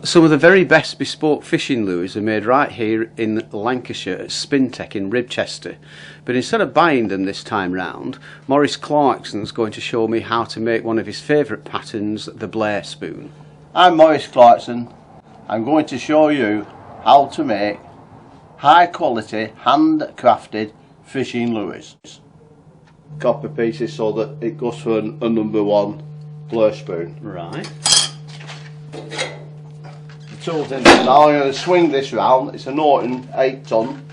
Some of the very best bespoke fishing lures are made right here in Lancashire at Spintec in Ribchester. But instead of buying them this time round, Morris Clarkson is going to show me how to make one of his favourite patterns, the Blair Spoon. I'm Morris Clarkson. I'm going to show you how to make high quality handcrafted fishing lures. Copper pieces so that it goes for a #1 Blair Spoon. Right. Tools in there. Now I'm going to swing this round. It's a Norton 8 ton.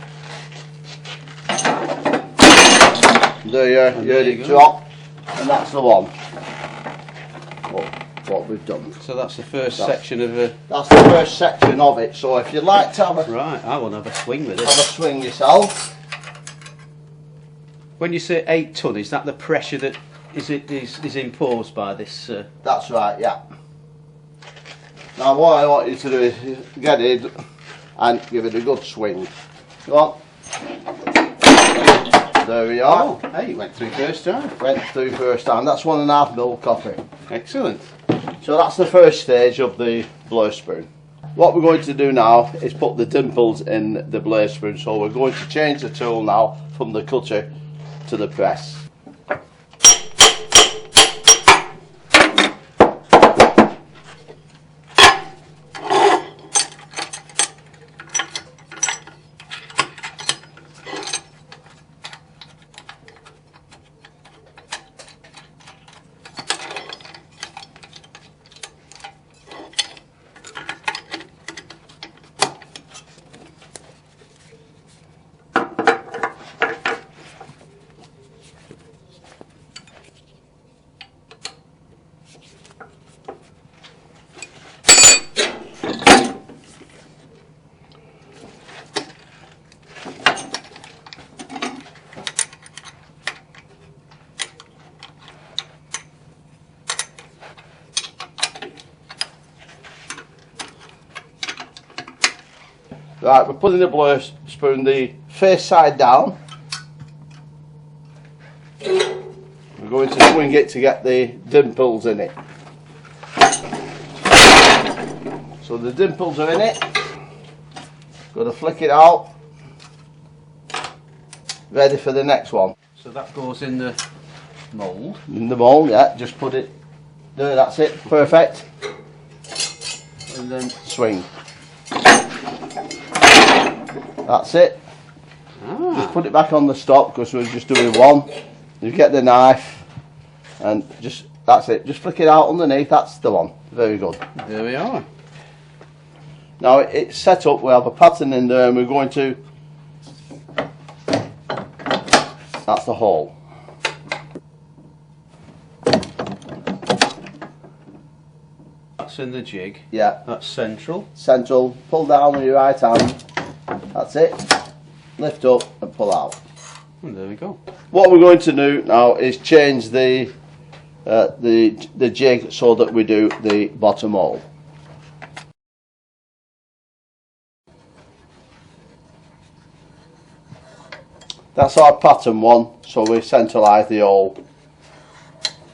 There you heard it drop, and that's the one. What we've done. So that's the first section of a... That's the first section of it. So if you'd like to have a... Right, I want to have a swing with it. Have a swing yourself. When you say 8 ton, is that the pressure that is imposed by this? That's right, yeah. Now what I want you to do is get in and give it a good swing. Go on. There we are. Oh, hey, it went through first time. Went through first time. That's 1.5 mil copper. Excellent. So that's the first stage of the Blair Spoon. What we're going to do now is put the dimples in the Blair Spoon. So we're going to change the tool now from the cutter to the press. Right, we're putting the Blair Spoon the face side down. We're going to swing it to get the dimples in it. So the dimples are in it. Got to flick it out. Ready for the next one. So that goes in the mould. In the mould, yeah. Just put it there. That's it. Perfect. And then swing. That's it. Just put it back on the stop because we're just doing one. You get the knife and just, that's it. Just flick it out underneath. That's the one. Very good. There we are. Now it's set up. We have a pattern in there and we're going to, that's the hole. That's in the jig. Yeah. That's central. Central. Pull down with your right hand. That's it. Lift up and pull out. And there we go. What we're going to do now is change the jig so that we do the bottom hole. That's our pattern one, so we centralise the hole,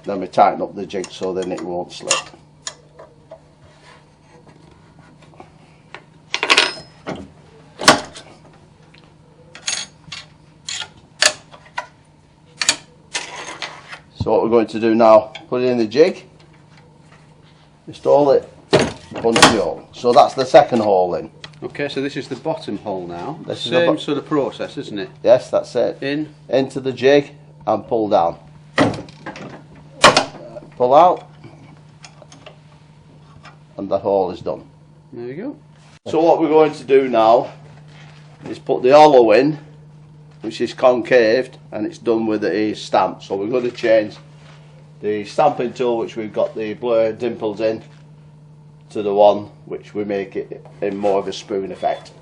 then we tighten up the jig so then it won't slip. So what we're going to do now, put it in the jig, install it, punch the hole. So that's the second hole in. Okay, so this is the bottom hole now. This is Same sort of process, isn't it? Yes, that's it. Into the jig and pull down. Pull out, and that hole is done. There we go. So what we're going to do now is put the hollow in, which is concaved, and it's done with a stamp. So we're going to change the stamping tool, which we've got the Blair dimples in, to the one which we make it in more of a spoon effect.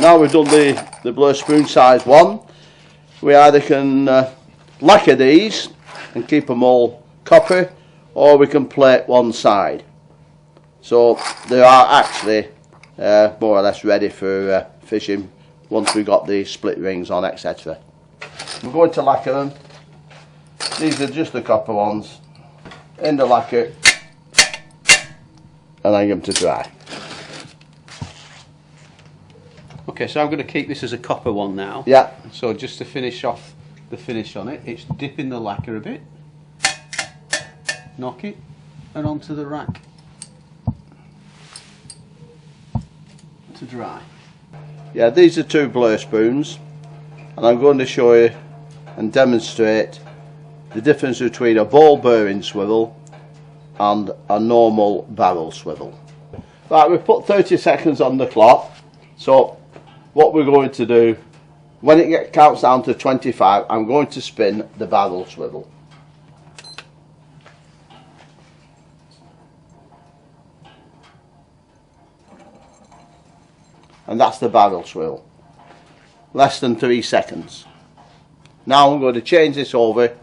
now we've done the Blair Spoon size one, we either can lacquer these and keep them all copper, or we can plate one side. So they are actually more or less ready for fishing once we've got the split rings on, etc. We're going to lacquer them. These are just the copper ones, in the lacquer, and hang them to dry. Okay, so I'm going to keep this as a copper one now. Yeah. So just to finish off the finish on it, it's dipping the lacquer a bit, knock it, and onto the rack to dry. Yeah, these are two Blair Spoons, and I'm going to show you and demonstrate the difference between a ball bearing swivel and a normal barrel swivel. Right, we've put 30 seconds on the clock, so what we're going to do, when it counts down to 25, I'm going to spin the barrel swivel. And that's the barrel swivel. Less than 3 seconds. Now I'm going to change this over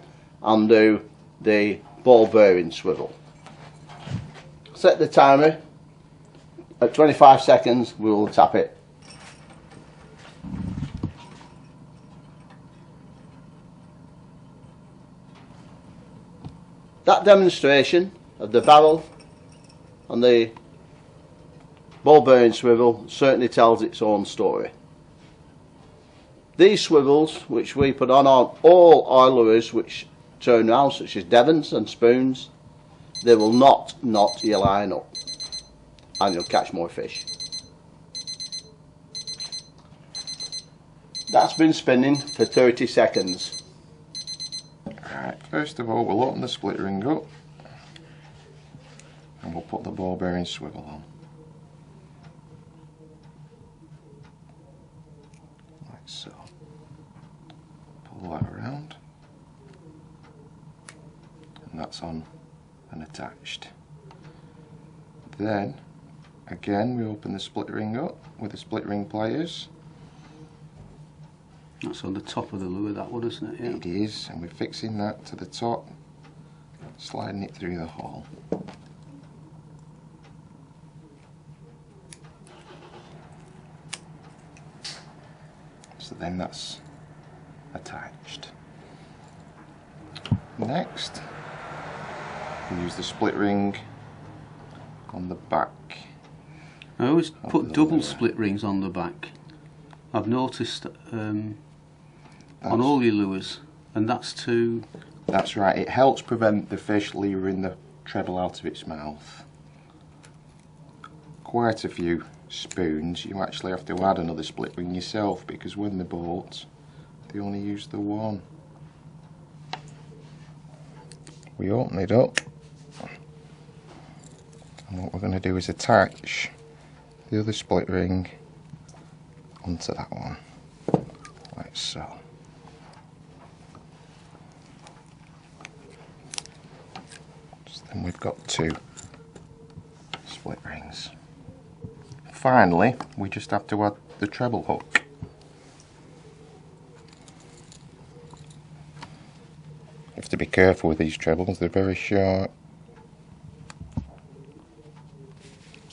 and do the ball bearing swivel. Set the timer. At 25 seconds we will tap it. That demonstration of the barrel and the ball bearing swivel certainly tells its own story. These swivels, which we put on all our lures which turn round, such as Devons and Spoons, they will not knot your line up, and you'll catch more fish. That's been spinning for 30 seconds. Alright, first of all we'll open the split ring up and we'll put the ball bearing swivel on. Like so. Pull that around. And that's on and attached. Then, again, we open the split ring up with the split ring pliers. That's on the top of the lure, that one, isn't it? Yeah. It is, and we're fixing that to the top, sliding it through the hole. So then that's attached. Next, we use the split ring on the back. I always put double split rings on the back. I've noticed on all your lures, and that's to... That's right, it helps prevent the fish leering the treble out of its mouth. Quite a few spoons you actually have to add another split ring yourself, because when they bolt they only use the one. We open it up, and what we're going to do is attach the other split ring onto that one, like so. So then we've got two split rings. Finally, we just have to add the treble hook. You have to be careful with these trebles, they're very sharp.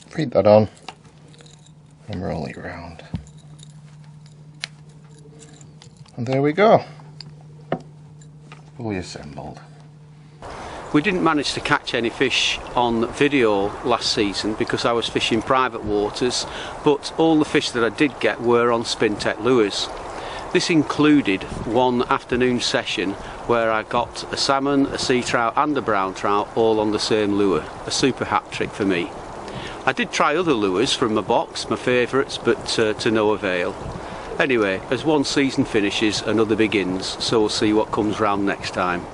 Feed that on and roll it round. And there we go, fully assembled. We didn't manage to catch any fish on video last season because I was fishing private waters, but all the fish that I did get were on Spintec Lures. This included one afternoon session where I got a salmon, a sea trout and a brown trout all on the same lure. A super hat trick for me. I did try other lures from my box, my favourites, but to no avail. Anyway, as one season finishes, another begins, so we'll see what comes round next time.